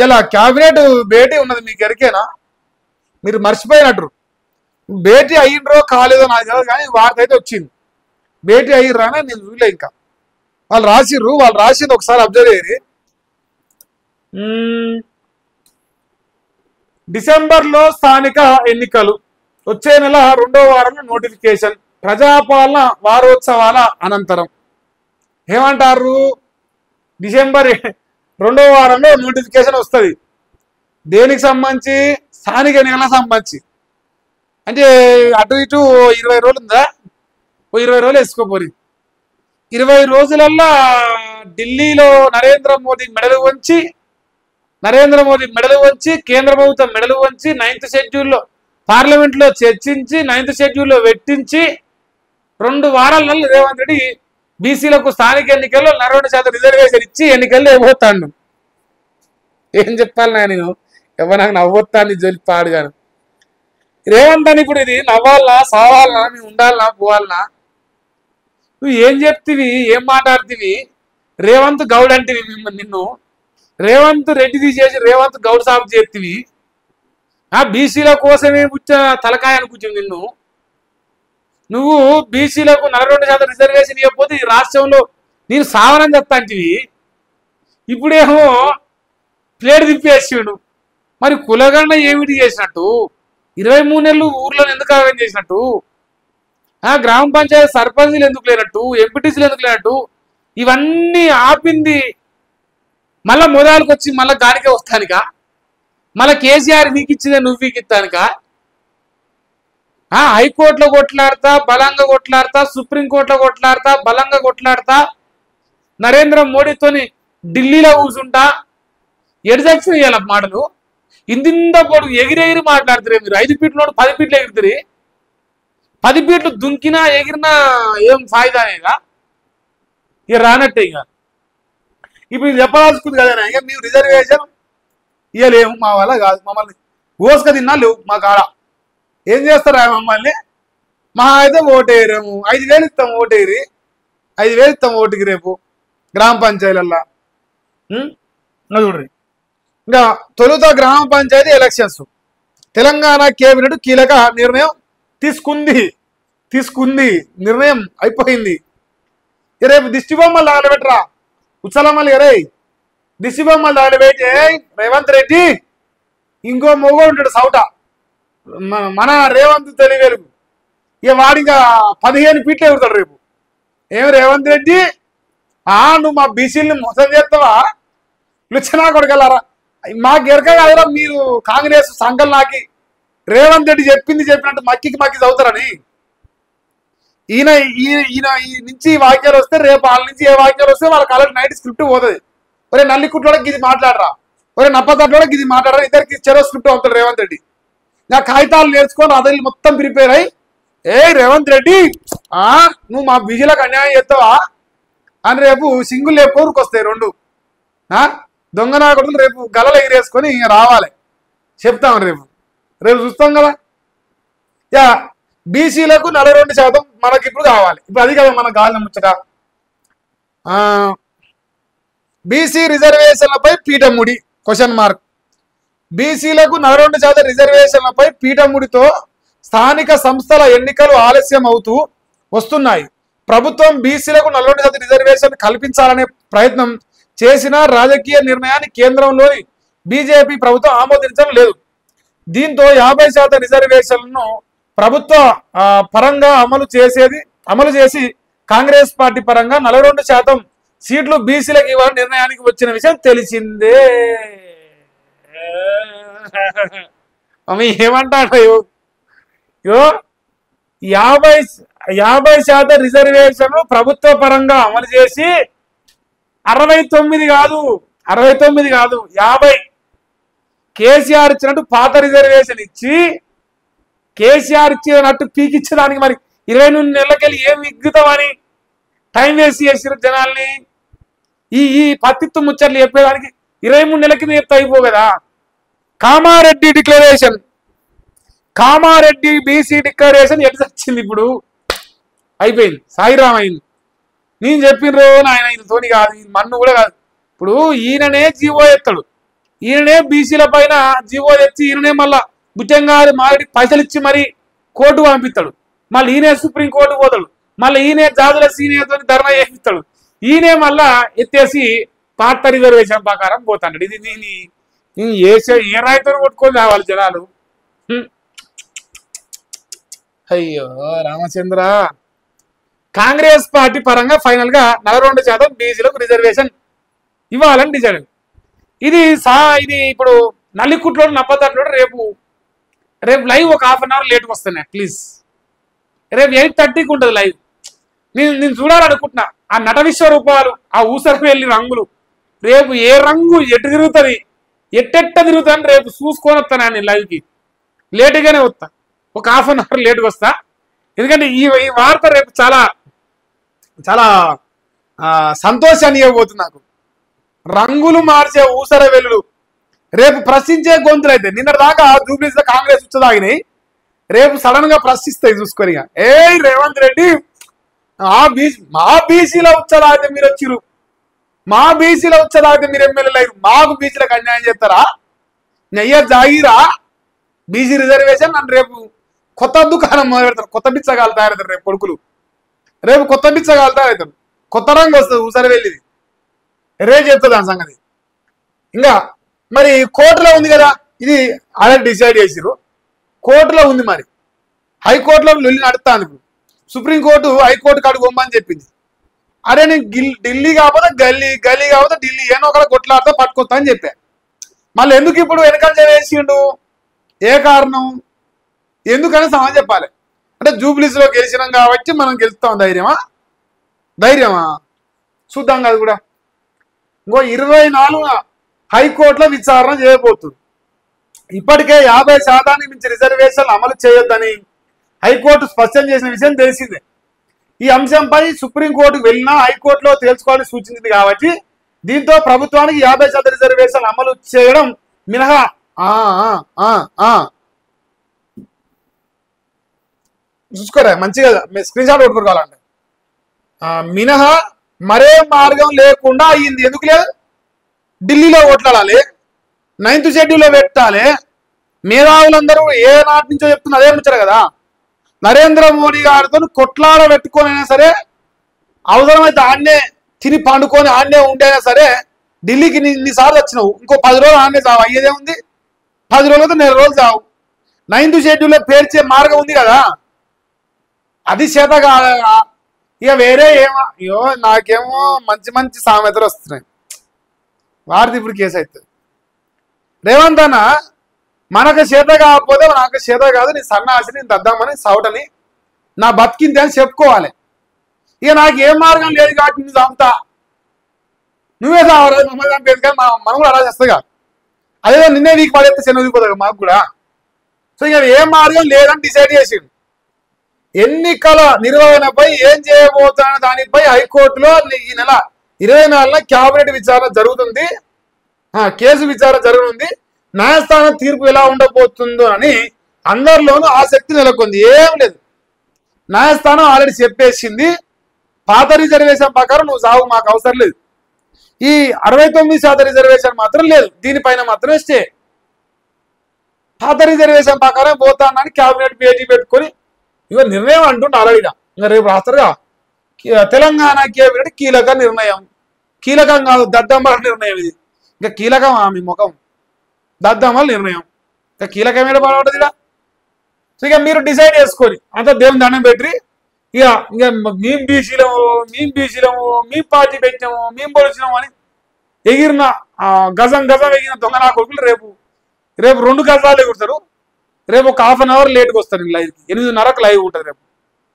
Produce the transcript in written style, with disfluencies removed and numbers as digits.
ఇలా క్యాబినెట్ భేటీ ఉన్నది, మీకు ఎరికేనా? మీరు మర్చిపోయినట్టు. భేటీ అయ్యిండ్రో కాలేదో నాకు తెలియదు, కానీ వార్త అయితే వచ్చింది. భేటీ అయ్యిర్రానే నేను చూడలే. ఇంకా వాళ్ళు రాసింది ఒకసారి అబ్జర్వ్ అయ్యి. డిసెంబర్లో స్థానిక ఎన్నికలు, వచ్చే నెల 2వ వారంలో నోటిఫికేషన్, ప్రజాపాలన వారోత్సవాల అనంతరం. ఏమంటారు? డిసెంబర్ 2వ వారంలో నోటిఫికేషన్ వస్తుంది. దేనికి సంబంధించి? స్థానిక ఎన్నికలకు సంబంధించి. అంటే అటు ఇటు 20 రోజులు ఉందా? 20 రోజులు వేసుకోపోయి 20 రోజులల్లా ఢిల్లీలో నరేంద్ర మోదీ మెడలు వంచి కేంద్ర ప్రభుత్వం మెడలు వంచి 9th షెడ్యూల్లో పార్లమెంట్లో చర్చించి 9th షెడ్యూల్లో పెట్టించి 2 వారాలలో రేవంత్ రెడ్డి బీసీలకు స్థానిక ఎన్నికల్లో 42% రిజర్వేషన్ ఇచ్చి ఎన్నికల్లో ఇవ్వబోతాడు. ఏం చెప్పాలి నేను? ఎవరు నాకు నవ్వొత్తాన్ని జొలిపాడు కానీ రేవంత్ అని. ఇప్పుడు ఇది నవ్వాలనా సావాలనా, మేము ఉండాలనా పోవాలనా? నువ్వు ఏం చెప్తివి, ఏం మాట్లాడుతీవి? రేవంత్ గౌడ్ అంటివి నిన్ను, రేవంత్ రెడ్డి తీసేసి రేవంత్ గౌడ్ సాబ్ చేతివి. బీసీల కోసమే తలకాయ అనుకుంటుంది నిన్ను. నువ్వు బీసీలకు 42% రిజర్వేషన్ ఇవ్వకపోతే ఈ రాష్ట్రంలో నేను సావనని చెప్తాంటివి. ఇప్పుడేమో ప్లేట్ తిప్పేసిండు. మరి కులగండ ఏమిటి చేసినట్టు? 23 నెలలు ఊర్లో ఎందుకు ఆగం చేసినట్టు? గ్రామ పంచాయతీ సర్పంచ్లు ఎందుకు లేనట్టు? ఎంపీటీసీలు ఎందుకు లేనట్టు? ఇవన్నీ ఆపింది మళ్ళా మొదలకు వచ్చి మళ్ళా గానికే వస్తానిక? మళ్ళా కేసీఆర్ నీకు ఇచ్చిందే నువ్వు వీకి ఇస్తానిక? హైకోర్టులో కొట్లాడతా బలంగా కొట్లాడతా, సుప్రీంకోర్టులో కొట్లాడతా బలంగా కొట్లాడతా, నరేంద్ర మోడీతోని ఢిల్లీలో కూర్చుంటా. ఎడదక్షిణ ఇవ్వాలి మాటలు. ఇంత పొడుగు ఎగిరెగిరి మాట్లాడుతురే మీరు. 5 ఫీట్ల 10 ఫీట్లు ఎగురుతుంది. 10 ఫీట్లు దుంకినా ఎగిరినా ఏం ఫాయిదానేగా? ఇక రానట్టే. ఇప్పుడు చెప్పాల్సుకుంది కదా, ఇక మేము రిజర్వేషన్ ఇవ్వలేము, మా వల్ల కాదు, మమ్మల్ని ఓసుక తిన్నా లేవు మా కాడ. ఏం చేస్తారా మమ్మల్ని? మా అయితే ఓటేయరేము, 5,000 ఇస్తాం ఓటేరి, 5,000 ఇస్తాం ఓటుకి రేపు గ్రామ పంచాయతీలల్లా. చూడ్రి, ఇంకా తొలుత గ్రామ పంచాయతీ ఎలక్షన్స్. తెలంగాణ కేబినెట్ కీలక నిర్ణయం తీసుకుంది. నిర్ణయం అయిపోయింది. రేపు దిష్టి బొమ్మలు దాడబెట్టరా ఉచ్చలమ్మలు. ఎరే దిష్టి బొమ్మలు దాడబెట్టి రేవంత్ రెడ్డి ఇంకో మొగ ఉంటాడు సౌట, మన రేవంత్ తెలివేలుగు. ఇక వాడిగా 15 ఫీట్లు ఎగురుతాడు రేపు. ఏమి రేవంత్ రెడ్డి, నువ్వు మా బీసీలని మోసం చేస్తావా? లుచ్చనా కొడగలరా? మాకు ఎరక కాదురా, మీరు కాంగ్రెస్ సంఘం నాకి రేవంత్ రెడ్డి చెప్పినట్టు మక్కి చదువుతారని. ఈయన ఈ నుంచి వాక్యాలు వస్తే రేపు వాళ్ళ నుంచి ఏ వాక్యాలు వస్తే వాళ్ళ కలర్ నైట్ స్క్రిప్ట్ పోతుంది. ఒరే నల్లికుట్లోకి ఇది మాట్లాడరా, ఒరే నప్పతట్లోకి ఇది మాట్లాడరా, ఇద్దరికి చెరో స్క్రిప్ట్ అవుతాడు రేవంత్ రెడ్డి. నా కాగితాలు నేర్చుకొని అదలు మొత్తం ప్రిపేర్ అయ్యి, రేవంత్ రెడ్డి నువ్వు మా బీజీలకు అన్యాయం చేస్తావా అని రేపు సింగులు రేపు కోరుకు వస్తాయి 2. దొంగనా కొడుకులు రేపు గలలు ఎగిరేసుకొని ఇంకా రావాలి. చెప్తాం రేపు చూస్తాం కదా. బీసీలకు 42% మనకి ఇప్పుడు కావాలి. ఇప్పుడు అది కదా మనకు కావాలని ముచ్చట. బీసీ రిజర్వేషన్లపై పీఠముడి ? బీసీలకు 42% రిజర్వేషన్లపై పీఠముడితో స్థానిక సంస్థల ఎన్నికలు ఆలస్యం అవుతూ వస్తున్నాయి. ప్రభుత్వం బీసీలకు 42% రిజర్వేషన్ కల్పించాలనే ప్రయత్నం చేసిన రాజకీయ నిర్ణయాన్ని కేంద్రంలోని బీజేపీ ప్రభుత్వం ఆమోదించడం లేదు. దీంతో 50% రిజర్వేషన్లను ప్రభుత్వ పరంగా అమలు చేసి కాంగ్రెస్ పార్టీ పరంగా 42% సీట్లు బీసీలకు ఇవ్వాలని నిర్ణయానికి వచ్చిన విషయం తెలిసిందే. ఏమంటాడు? 50% రిజర్వేషన్ ప్రభుత్వ పరంగా అమలు చేసి 69 కాదు 50 కేసీఆర్ ఇచ్చినట్టు పాత రిజర్వేషన్ ఇచ్చి కేసీఆర్ ఇచ్చినట్టు పీకిచ్చేదానికి మరి 28 నెలలకెళ్ళి ఏం విగ్గుతామని టైం వేస్ట్ చేసారు జనాల్ని. ఈ పత్తిత్తు ముచ్చట్లు చెప్పేదానికి 23 నెలల కింద చెప్తే అయిపో కదా. Kamareddy declaration, Kamareddy BC declaration ఎట్లా వచ్చింది? ఇప్పుడు అయిపోయింది, సాయిరామ్ అయింది. నేను చెప్పిన నాయన ఇది తోని కాదు, ఇది మన్ను కూడా కాదు. ఇప్పుడు ఈయననే జీవో ఎత్తాడు. ఈయననే బీసీల పైన జీవో తెచ్చి ఈయననే మళ్ళా భుజంగా మాడి పైసలు ఇచ్చి మరి కోర్టు పంపిస్తాడు. మళ్ళీ ఈయనే సుప్రీం కోర్టు పోతాడు. మళ్ళీ ఈయనే జాతుల సీనియర్తో ధర్నా చేపిస్తాడు. ఈయనే మళ్ళా ఎత్తేసి పాత రిజర్వేషన్ ప్రకారం పోతాడు. ఇది ఏ రాయితో కొట్టుకొని రావాలి జనాలు. అయ్యో రామచంద్ర. కాంగ్రెస్ పార్టీ పరంగా ఫైనల్ గా 42% బీసీలకు రిజర్వేషన్ ఇవ్వాలని డిసైడ్. ఇది ఇప్పుడు నల్లికుట్లో నప్పతట్లో రేపు లైవ్ ఒక హాఫ్ అన్ అవర్ లేట్గా వస్తాను. ప్లీజ్ రేపు 8:30కి ఉంటుంది లైవ్. నేను చూడాలనుకుంటున్నా ఆ నట విశ్వరూపాలు, ఆ ఊసరికి వెళ్ళి రంగులు. రేపు ఏ రంగు ఎటు తిరుగుతుంది, ఎట్టెట్ట తిరుగుతుందని రేపు చూసుకొని వస్తాను నేను లైవ్కి. లేటుగానే వస్తా, ఒక హాఫ్ అన్ అవర్ లేట్గా వస్తా. ఎందుకంటే ఈ వార్త రేపు చాలా చాలా సంతోషాన్ని ఇవ్వబోతుంది నాకు. రంగులు మార్చే ఊసర వెల్లులు రేపు ప్రశ్నించే గొంతులు అయితే నిన్న దాకా జూబ్లీస్ లో కాంగ్రెస్ వచ్చేదాగినాయి, రేపు సడన్ గా ప్రశ్నిస్తాయి చూసుకొని. ఏ రేవంత్ రెడ్డి మా బీసీలో వచ్చేదాగితే మీరు వచ్చిరు, మా బీసీలో వచ్చేదాగితే మీరు ఎమ్మెల్యేలు అయ్యారు, మాకు బీసీలకు అన్యాయం చేస్తారా? నెయ్య జాగిరా బీసీ రిజర్వేషన్ నన్ను రేపు కొత్త దుకాణం మొదలు పెడతారు. కొత్త బిచ్చగాలు తయారవుతారు రేపు కొడుకులు. రేపు కొత్త బిచ్చగాలు తయారవుతారు. కొత్త రంగు వస్తుంది ఊసరి వెళ్ళిది. రేపు చెప్తుంది దాని సంగతి. ఇంకా మరి కోర్టులో ఉంది కదా, ఇది ఆల్రెడీ డిసైడ్ చేసిరు. కోర్టులో ఉంది, మరి హైకోర్టులో లొల్లి నడుస్తాను. ఇప్పుడు సుప్రీంకోర్టు హైకోర్టు కాడికి పొమ్మని చెప్పింది. అరే నేను ఢిల్లీ కాకపోతే గల్లీ కాకపోతే ఢిల్లీ ఏనో ఒకటి కొట్లాడితే పట్టుకొస్తా అని చెప్పా. మళ్ళీ ఎందుకు ఇప్పుడు వెనకాల వేసిండు? ఏ కారణం? ఎందుకని సమాధానం చెప్పాలి. అంటే జూబ్లీస్లో గెలిచినాం కాబట్టి మనం గెలుస్తాం. ధైర్యమా చూద్దాం. కాదు కూడా ఇంకో 24న హైకోర్టులో విచారణ చేయబోతుంది. ఇప్పటికే 50% మించి రిజర్వేషన్లు అమలు చేయొద్దని హైకోర్టు స్పష్టం చేసిన విషయం తెలిసిందే. ఈ అంశంపై సుప్రీంకోర్టుకు వెళ్ళినా హైకోర్టులో తేల్చుకోవాలని సూచించింది. కాబట్టి దీంతో ప్రభుత్వానికి 50% రిజర్వేషన్లు అమలు చేయడం మినహా చూసుకోరా మంచిగా స్క్రీన్ షాట్ కొట్టుకోవాలంటే మినహా మరే మార్గం లేకుండా అయ్యింది. ఎందుకు లేదు? ఢిల్లీలో ఓట్లాడాలి, 9th షెడ్యూల్లో పెట్టాలి. మేధావులందరూ ఏ నాటి నుంచో చెప్తున్నా అదే ముచ్చారు కదా. నరేంద్ర మోడీ గారితో కొట్లాడ పెట్టుకొని అయినా సరే, అవసరమైతే ఆడనే తిని పండుకొని ఆడనే ఉండైనా సరే ఢిల్లీకి ఇన్నిసార్లు వచ్చినావు. ఇంకో 10 రోజులు ఆడనే చావు. అయ్యేదే ఉంది. 10 రోజులతో 4 రోజులు చావు. 9th షెడ్యూల్లో పేర్చే మార్గం ఉంది కదా, అది చేత కాదా? ఇక వేరే ఏమో అయ్యో నాకేమో మంచి మంచి సామెతలు వస్తున్నాయి. వారిది ఇప్పుడు కేసు అవుతుంది. రేవంత్ అన్న మనకు చేత కాకపోతే నాకు చేత కాదు, నీ సన్నాసి, నేను దద్దామని సౌటని నా బతికింది అని చెప్పుకోవాలి. ఇక నాకు ఏం మార్గం లేదు కాబట్టి నువ్వు చంపుతా, నువ్వే చావరా, మమ్మల్ని చంపేది కానీ మనం కూడా అలా చేస్తాగా. అదేదో నిన్నే నీకు పడేస్తే చెన్నదిపోతుంది మాకు కూడా. సో ఇక ఏ మార్గం లేదని డిసైడ్ చేసిండు. ఎన్నికల నిర్వహణపై ఏం చేయబోతున్న దానిపై హైకోర్టులో ఈ నెల 24న క్యాబినెట్ విచారణ జరుగుతుంది. కేసు విచారణ జరగనుంది. న్యాయస్థానం తీర్పు ఎలా ఉండబోతుందో అని అందరిలోనూ ఆసక్తి నెలకొంది. ఏం లేదు, న్యాయస్థానం ఆల్రెడీ చెప్పేసింది, పాత రిజర్వేషన్ ప్రకారం నువ్వు సాగు, మాకు అవసరం లేదు. ఈ 69% రిజర్వేషన్ మాత్రం లేదు, దీనిపైన మాత్రమే స్టే. పాత రిజర్వేషన్ ప్రకారం పోతానని క్యాబినెట్ భేటీ పెట్టుకొని ఇక నిర్ణయం అంటుంటే ఆల్రెడీగా ఇంకా రేపు రాస్తారుగా. తెలంగాణ కేబినెట్ కీలక నిర్ణయం. కీలకం కాదు, దద్దమ్మల నిర్ణయం ఇది. ఇంకా కీలకం మీ ముఖం, దద్దమ్మల నిర్ణయం. ఇంకా కీలకమైన పడబడ్డది ఇలా. సో ఇక మీరు డిసైడ్ చేసుకొని అంతా దేవుని దండం పెట్టి ఇక మేము బీసీలము మేము పార్టీ పెట్టినాము మేము పొలిచినాము అని ఎగిరిన గజం ఎగిరిన దొంగ నా కొడుకులు రేపు 2 గజాలు ఎగురుతారు. రేపు ఒక హాఫ్ అన్ అవర్ లేట్గా వస్తారు లైవ్కి. 8:30కు లైవ్ ఉంటుంది రేపు.